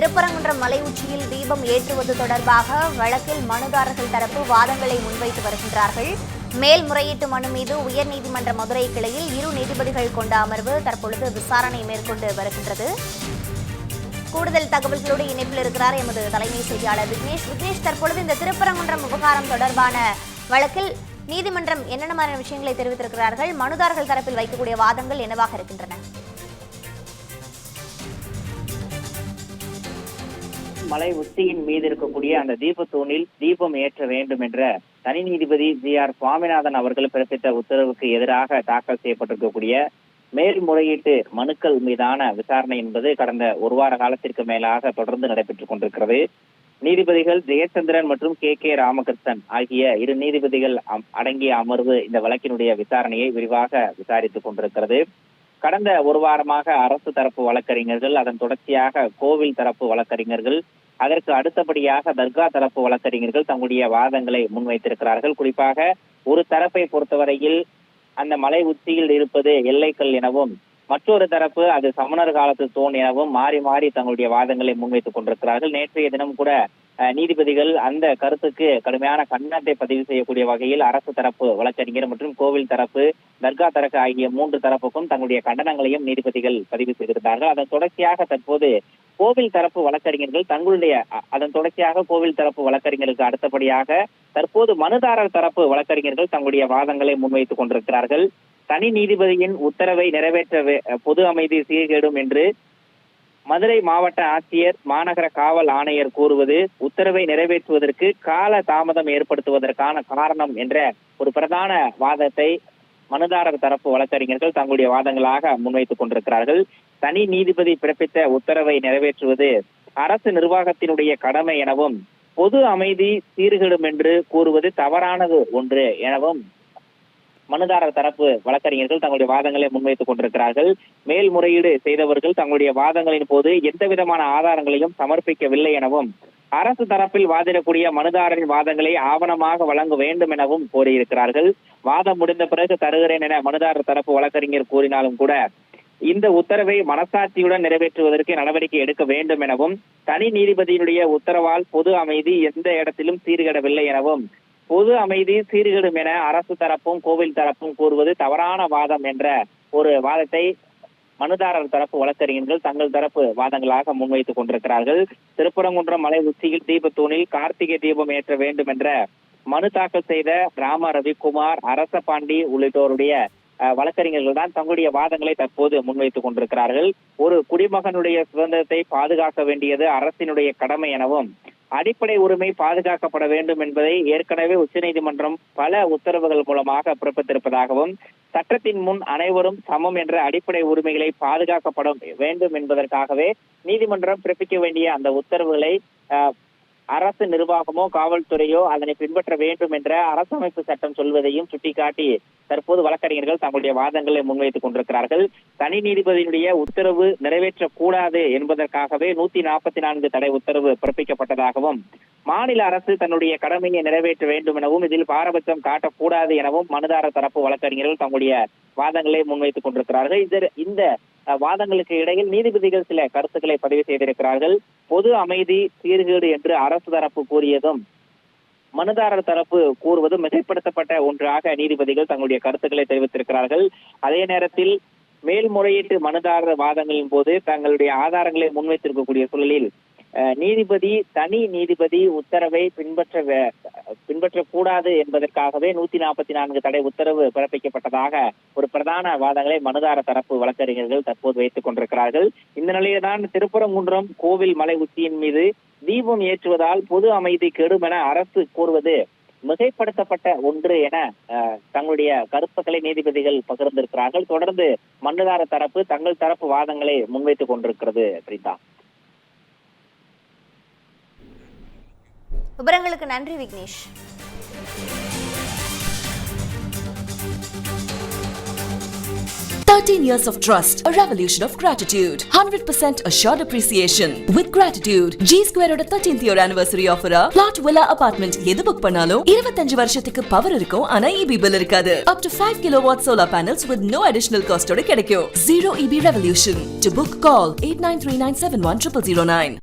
திருப்பரங்குன்றம் மலை உச்சியில் தீபம் ஏற்றுவது தொடர்பாக வழக்கில் மனுதாரர்கள் தரப்பு வாதங்களை முன்வைத்து வருகின்றார்கள். மேல்முறையீட்டு மனு மீது உயர்நீதிமன்ற மதுரை கிளையில் 2 நீதிபதிகள் கொண்ட அமர்வு தற்பொழுது விசாரணை மேற்கொண்டு வருகின்றது. கூடுதல் தகவல்களோடு இணைப்பில் இருக்கிறார் எமது தலைமை செய்தியாளர் விக்னேஷ். தற்பொழுது இந்த திருப்பரங்குன்றம் விவகாரம் தொடர்பான வழக்கில் நீதிமன்றம் என்னென்ன மாதிரியான விஷயங்களை தெரிவித்திருக்கிறார்கள்? மனுதாரர்கள் தரப்பில் வைக்கக்கூடிய வாதங்கள் என்னவாக இருக்கின்றன? மலை உச்சியின் மீது இருக்கக்கூடிய அந்த தீபத்தூணில் தீபம் ஏற்ற வேண்டும் என்ற தனி நீதிபதி GR சுவாமிநாதன் அவர்கள் பிறப்பித்த உத்தரவுக்கு எதிராக தாக்கல் செய்யப்பட்டிருக்கக்கூடிய மேல்முறையீட்டு மனுக்கள் மீதான விசாரணை என்பது கடந்த ஒரு வார காலத்திற்கு மேலாக தொடர்ந்து நடைபெற்றுக் கொண்டிருக்கிறது. நீதிபதிகள் ஜெயச்சந்திரன் மற்றும் KK ராமகிருஷ்ணன் ஆகிய 2 நீதிபதிகள் அடங்கிய அமர்வு இந்த வழக்கினுடைய விசாரணையை விரிவாக விசாரித்துக் கொண்டிருக்கிறது. கடந்த ஒரு வாரமாக அரசு தரப்பு வழக்கறிஞர்கள், அதன் தொடர்ச்சியாக கோவில் தரப்பு வழக்கறிஞர்கள், அதற்கு அடுத்தபடியாக தர்கா தரப்பு வழக்கறிஞர்கள் தங்களுடைய வாதங்களை முன்வைத்திருக்கிறார்கள். குறிப்பாக ஒரு தரப்பை பொறுத்தவரையில் அந்த மலை உச்சியில் இருப்பது எல்லைக்கல் எனவும், மற்றொரு தரப்பு அது சமணர் காலத்து தூண் எனவும் மாறி மாறி தங்களுடைய வாதங்களை முன்வைத்துக் கொண்டிருக்கிறார்கள். நேற்றைய தினம் கூட நீதிபதிகள் அந்த கருத்துக்கு கடுமையான கண்டனத்தை பதிவு செய்யக்கூடிய வகையில் அரசு தரப்பு வழக்கறிஞர் மற்றும் கோவில் தரப்பு, தர்கா தரப்பு ஆகிய 3 தரப்புக்கும் தங்களுடைய கண்டனங்களையும் நீதிபதிகள் பதிவு செய்திருந்தார்கள். அதன் தொடர்ச்சியாக தற்போது கோவில் தரப்பு வழக்கறிஞர்கள் அதன் தொடர்ச்சியாக கோவில் தரப்பு வழக்கறிஞருக்கு அடுத்தபடியாக தற்போது மனுதாரர் தரப்பு வழக்கறிஞர்கள் தங்களுடைய வாதங்களை முன்வைத்துக் கொண்டிருக்கிறார்கள். தனி நீதிபதியின் உத்தரவை நிறைவேற்ற பொது அமைதி சீர்கேடும் என்று மதுரை மாவட்ட ஆட்சியர், மாநகர காவல் ஆணையர் கூறுவது உத்தரவை நிறைவேற்றுவதற்கு கால தாமதம் ஏற்படுத்துவதற்கான காரணம் என்ற ஒரு பிரதான வாதத்தை மனுதாரர் தரப்பு வழக்கறிஞர்கள் தங்களுடைய வாதங்களாக முன்வைத்துக் கொண்டிருக்கிறார்கள். தனி நீதிபதி பிறப்பித்த உத்தரவை நிறைவேற்றுவது அரசு நிர்வாகத்தினுடைய கடமை எனவும், பொது அமைதி சீர்கேடும் என்று கூறுவது தவறானது ஒன்று எனவும் மனுதாரர் தரப்பு வழக்கறிஞர்கள் தங்களுடைய வாதங்களை முன்வைத்துக் கொண்டிருக்கிறார்கள். மேல்முறையீடு செய்தவர்கள் தங்களுடைய வாதங்களின் போது எந்த விதமான ஆதாரங்களையும் சமர்ப்பிக்கவில்லை எனவும், அரசு தரப்பில் வாதிடக்கூடிய மனுதாரரின் வாதங்களை ஆவணமாக வழங்க வேண்டும் எனவும் கோரியிருக்கிறார்கள். வாதம் முடிந்த பிறகு தருகிறேன் என மனுதாரர் தரப்பு வழக்கறிஞர் கூறினாலும் கூட இந்த உத்தரவை மனசாட்சியுடன் நிறைவேற்றுவதற்கு நடவடிக்கை எடுக்க வேண்டும் எனவும், தனி நீதிபதியினுடைய உத்தரவால் பொது அமைதி எந்த இடத்திலும் சீர்கேடவில்லை எனவும், பொது அமைதி சீர்கேடும் என அரசு தரப்பும் கோவில் தரப்பும் கூறுவது தவறான வாதம் என்ற ஒரு வாதத்தை மனுதாரர் தரப்பு வழக்கறிஞர்கள் தங்கள் தரப்பு வாதங்களாக முன்வைத்துக் கொண்டிருக்கிறார்கள். திருப்பரங்குன்றம் மலை உச்சியில் தீபத்தூணில் கார்த்திகை தீபம் ஏற்ற வேண்டும் என்ற மனு தாக்கல் செய்த ராம ரவிக்குமார், அரசபாண்டி உள்ளிட்டோருடைய வழக்கறிஞர்கள் தான் தங்களுடைய வாதங்களை தற்போது முன்வைத்துக் கொண்டிருக்கிறார்கள். ஒரு குடிமகனுடைய சுதந்திரத்தை பாதுகாக்க வேண்டியது அரசினுடைய கடமை எனவும், அடிப்படை உரிமை பாதுகாக்கப்பட வேண்டும் என்பதை ஏற்கனவே உச்சநீதிமன்றம் பல உத்தரவுகள் மூலமாக பிறப்பித்திருப்பதாகவும், சட்டத்தின் முன் அனைவரும் சமம் என்ற அடிப்படை உரிமைகளை பாதுகாக்கப்பட வேண்டும் என்பதற்காகவே நீதிமன்றம் பிறப்பிக்க வேண்டிய அந்த உத்தரவுகளை அரசு நிர்வாகமோ காவல்துறையோ அதனை பின்பற்ற வேண்டும் என்ற அரசமைப்பு சட்டம் சொல்வதையும் சுட்டிக்காட்டி தற்போது வழக்கறிஞர்கள் தங்களுடைய வாதங்களை முன்வைத்துக் கொண்டிருக்கிறார்கள். தனி நீதிபதியினுடைய உத்தரவு நிறைவேற்றக்கூடாது என்பதற்காகவே 144 தடை உத்தரவு பிறப்பிக்கப்பட்டதாகவும், மாநில அரசு தன்னுடைய கடமையை நிறைவேற்ற வேண்டும் எனவும், இதில் பாரபட்சம் காட்டக்கூடாது எனவும் மனுதாரர் தரப்பு வழக்கறிஞர்கள் தங்களுடைய வாதங்களை முன்வைத்துக் கொண்டிருக்கிறார்கள். இந்த வாதங்களுக்கு இடையில் நீதிபதிகள் சில கருத்துக்களை பதிவு செய்திருக்கிறார்கள். பொது அமைதி சீர்கேடு என்று அரசு தரப்பு கூறியதும் மனுதாரர் தரப்பு கூறுவது மிகைப்படுத்தப்பட்ட ஒன்றாக நீதிபதிகள் தங்களுடைய கருத்துக்களை தெரிவித்திருக்கிறார்கள். அதே நேரத்தில் மேல்முறையீட்டு மனுதாரர் வாதங்களின் போது தங்களுடைய ஆதாரங்களை முன்வைத்திருக்கக்கூடிய சூழலில் தனி நீதிபதி உத்தரவை பின்பற்றக்கூடாது என்பதற்காகவே 144 தடை உத்தரவு பிறப்பிக்கப்பட்டதாக ஒரு பிரதான வாதங்களை மனுதார தரப்பு வழக்கறிஞர்கள் தற்போது வைத்துக் கொண்டிருக்கிறார்கள். இந்த நிலையில்தான் திருப்பரங்குன்றம் கோவில் மலை உச்சியின் மீது தீபம் ஏற்றுவதால் பொது அமைதி கெடும் என அரசு கூறுவது மிகைப்படுத்தப்பட்ட ஒன்று என தங்களுடைய கருத்துக்களை நீதிபதிகள் பகிர்ந்திருக்கிறார்கள். தொடர்ந்து மனுதார தரப்பு தங்கள் தரப்பு வாதங்களை முன்வைத்துக் கொண்டிருக்கிறது. பிரிதா, விவரங்களுக்கு நன்றி Vignesh. 13 years of trust, a revolution of gratitude, 100% assured appreciation. With gratitude, G-Square oda 13th year anniversary offer plot villa apartment எது புக் பண்ணாலும் 25 வருஷத்துக்கு பவர் இருக்கும், ஆனா EB bill இருக்காது. Up to 5 kilowatt solar panels with no additional cost ஓட கிடைக்கும். Zero EB revolution. To book, call 8939710009.